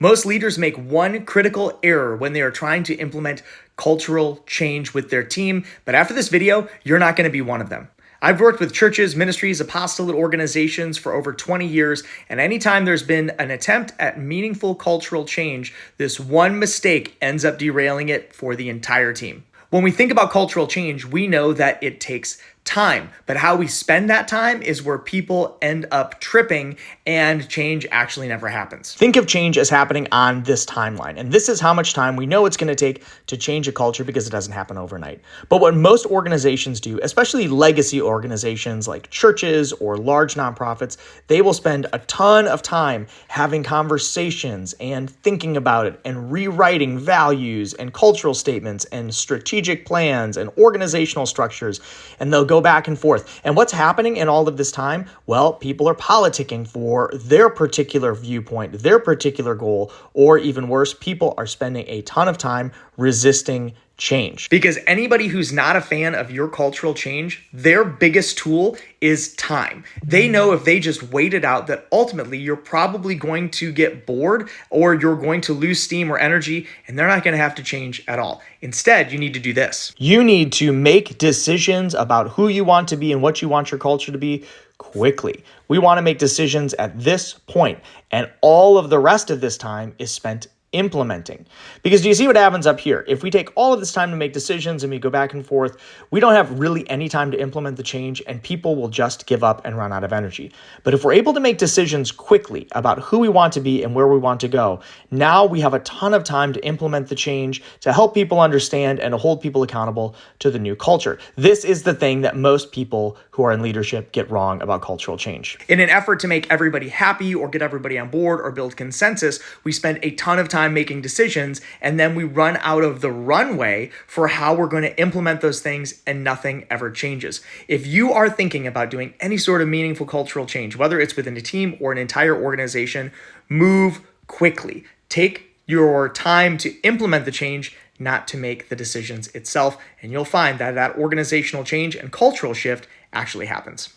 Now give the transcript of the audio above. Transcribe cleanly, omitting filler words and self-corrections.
Most leaders make one critical error when they are trying to implement cultural change with their team, but after this video, you're not going to be one of them. I've worked with churches, ministries, apostolate organizations for over 20 years, and anytime there's been an attempt at meaningful cultural change, this one mistake ends up derailing it for the entire team. When we think about cultural change, we know that it takes time, but how we spend that time is where people end up tripping and change actually never happens. Think of change as happening on this timeline, and this is how much time we know it's going to take to change a culture because it doesn't happen overnight. But what most organizations do, especially legacy organizations like churches or large nonprofits, they will spend a ton of time having conversations and thinking about it and rewriting values and cultural statements and strategic plans and organizational structures, and they'll go back and forth. And what's happening in all of this time? Well, people are politicking for their particular viewpoint, their particular goal, or even worse, people are spending a ton of time resisting change. Because anybody who's not a fan of your cultural change, their biggest tool is time. They know if they just wait it out that ultimately you're probably going to get bored or you're going to lose steam or energy, and they're not going to have to change at all. Instead, you need to do this. You need to make decisions about who you want to be and what you want your culture to be quickly. We want to make decisions at this point, and all of the rest of this time is spent implementing. Because do you see what happens up here? If we take all of this time to make decisions and we go back and forth, we don't have really any time to implement the change, and people will just give up and run out of energy. But if we're able to make decisions quickly about who we want to be and where we want to go, now we have a ton of time to implement the change, to help people understand and to hold people accountable to the new culture. This is the thing that most people who are in leadership get wrong about cultural change. In an effort to make everybody happy or get everybody on board or build consensus, we spend a ton of time making decisions, and then we run out of the runway for how we're going to implement those things, and nothing ever changes. If you are thinking about doing any sort of meaningful cultural change, whether it's within a team or an entire organization, move quickly. Take your time to implement the change, not to make the decisions itself, and you'll find that that organizational change and cultural shift actually happens.